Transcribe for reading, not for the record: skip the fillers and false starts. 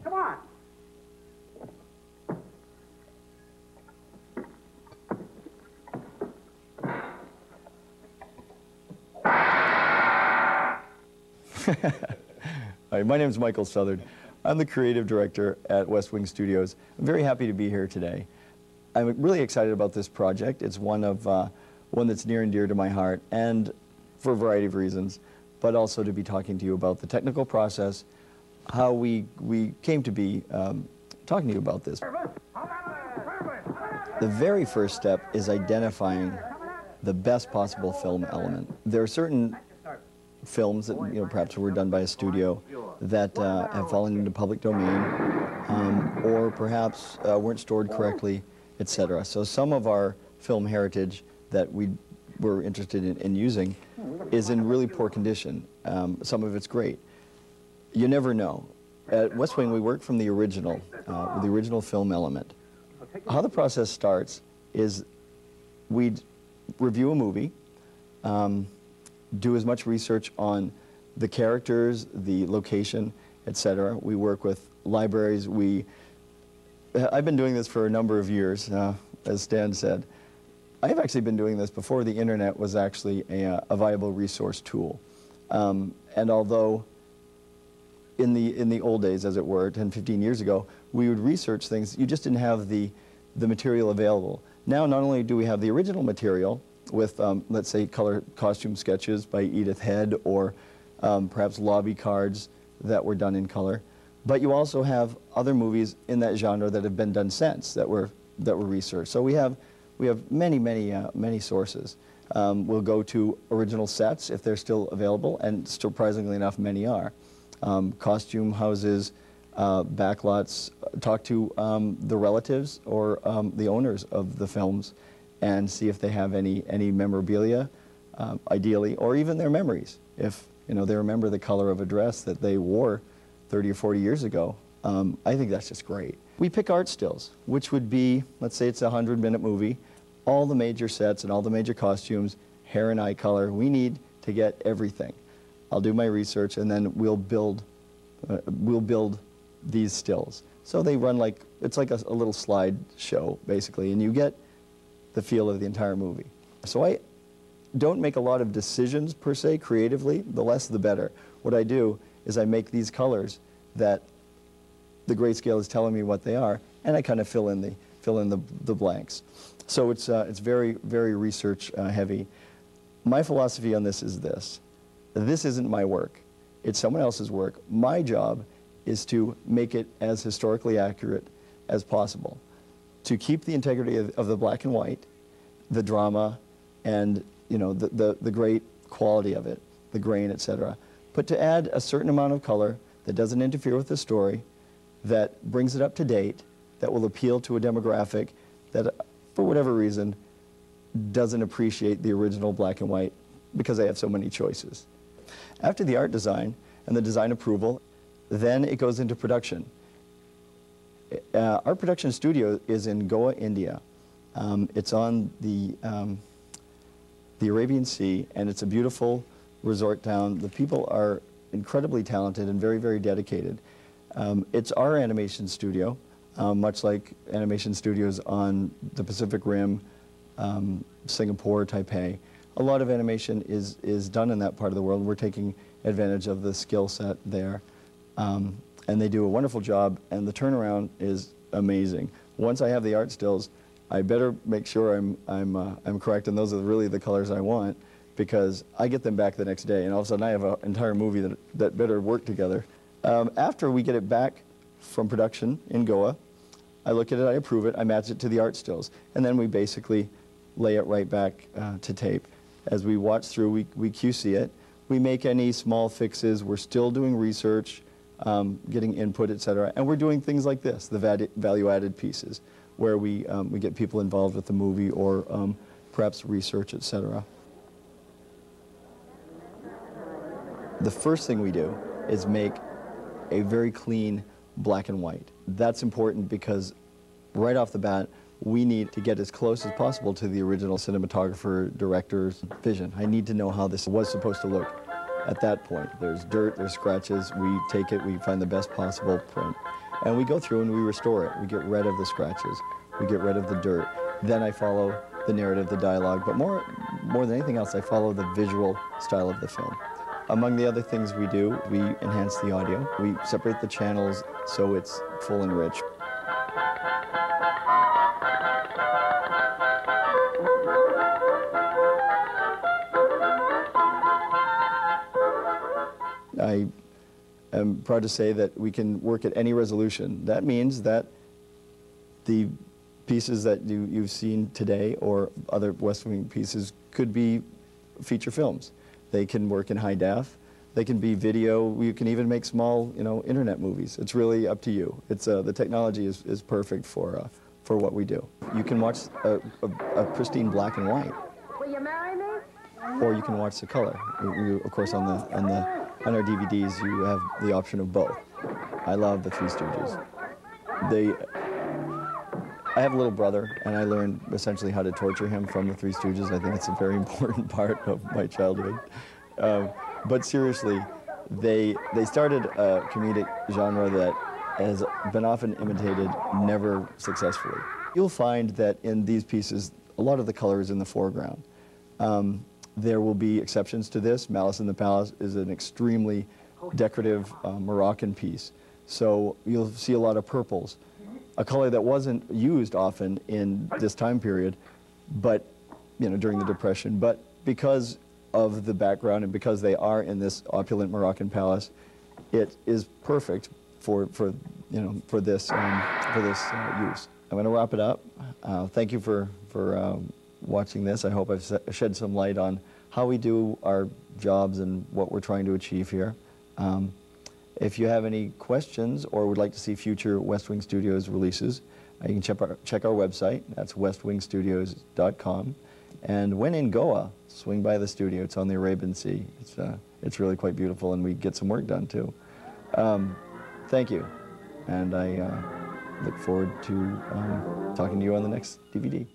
Come on. Hi, my name is Michael Southard. I'm the creative director at West Wing Studios. I'm very happy to be here today. I'm really excited about this project. It's one that's near and dear to my heart, and for a variety of reasons, but also to be talking to you about the technical process, how we came to be talking to you about this. The very first step is identifying the best possible film element. There are certain films that perhaps were done by a studio that have fallen into public domain, or perhaps weren't stored correctly, etc. So some of our film heritage that we were interested in using is in really poor condition. Some of it's great. You never know. At West Wing, we work from the original film element. How the process starts is we'd review a movie, do as much research on the characters, the location, etc. We work with libraries. I've been doing this for a number of years, as Stan said. I've actually been doing this before the internet was actually a viable resource tool. And although in the old days, as it were, 10, 15 years ago, we would research things, you just didn't have the material available. Now, not only do we have the original material with, let's say, color costume sketches by Edith Head, or perhaps lobby cards that were done in color, but you also have other movies in that genre that have been done since, that were researched. So we have many sources. We'll go to original sets if they're still available, and surprisingly enough, many are. Costume houses, backlots, talk to the relatives or the owners of the films and see if they have any memorabilia, ideally, or even their memories. If they remember the color of a dress that they wore 30 or 40 years ago, I think that's just great. We pick art stills, which would be, let's say it's a 100-minute movie, all the major sets and all the major costumes, hair and eye color. We need to get everything. I'll do my research, and then we'll build these stills. So they run like, it's like a little slide show, basically, and you get the feel of the entire movie. So I don't make a lot of decisions, per se, creatively. The less, the better. What I do is I make these colors that the grayscale is telling me what they are, and I kind of fill in the blanks. So it's very research heavy. My philosophy on this is this: this isn't my work; it's someone else's work. My job is to make it as historically accurate as possible, to keep the integrity of the black and white, the drama, and the great quality of it, the grain, etc. But to add a certain amount of color that doesn't interfere with the story, that brings it up to date, that will appeal to a demographic that, for whatever reason, doesn't appreciate the original black and white because they have so many choices. After the art design and the design approval, then it goes into production. Our production studio is in Goa, India. It's on the Arabian Sea, and it's a beautiful resort town. The people are incredibly talented and very dedicated. It's our animation studio, much like animation studios on the Pacific Rim, Singapore, Taipei. A lot of animation is done in that part of the world. We're taking advantage of the skill set there. And they do a wonderful job, and the turnaround is amazing. Once I have the art stills, I better make sure I'm correct, and those are really the colors I want, because I get them back the next day, and all of a sudden I have an entire movie that better work together. After we get it back from production in Goa, I look at it, I approve it, I match it to the art stills, and then we basically lay it right back to tape. As we watch through, we QC it. We make any small fixes. We're still doing research, getting input, etc. And we're doing things like this, the value-added pieces, where we get people involved with the movie, or perhaps research, etc. The first thing we do is make a very clean black and white. That's important because right off the bat, we need to get as close as possible to the original cinematographer, director's vision. I need to know how this was supposed to look at that point. There's dirt, there's scratches, we take it, we find the best possible print. And we go through and we restore it. We get rid of the scratches. We get rid of the dirt. Then I follow the narrative, the dialogue, but more than anything else, I follow the visual style of the film. Among the other things we do, we enhance the audio. We separate the channels so it's full and rich. I am proud to say that we can work at any resolution. That means that the pieces that you've seen today or other West Wing pieces could be feature films. They can work in high def. They can be video. You can even make small, internet movies. It's really up to you. It's the technology is perfect for what we do. You can watch a pristine black and white, Will you marry me? or you can watch the color. Of course, on our DVDs, you have the option of both. I love the Three Stooges. I have a little brother, and I learned essentially how to torture him from the Three Stooges. I think it's a very important part of my childhood. But seriously, they started a comedic genre that has been often imitated, never successfully. You'll find that in these pieces, a lot of the color is in the foreground. There will be exceptions to this. Malice in the Palace is an extremely decorative Moroccan piece. So you'll see a lot of purples, a color that wasn't used often in this time period, but during the Depression. But because of the background and because they are in this opulent Moroccan palace, it is perfect for this use. I'm going to wrap it up. Thank you for watching this. I hope I've shed some light on how we do our jobs and what we're trying to achieve here. If you have any questions or would like to see future West Wing Studios releases, you can check our website. That's westwingstudios.com. And when in Goa, swing by the studio. It's on the Arabian Sea. It's really quite beautiful, and we get some work done too. Thank you, and I look forward to talking to you on the next DVD.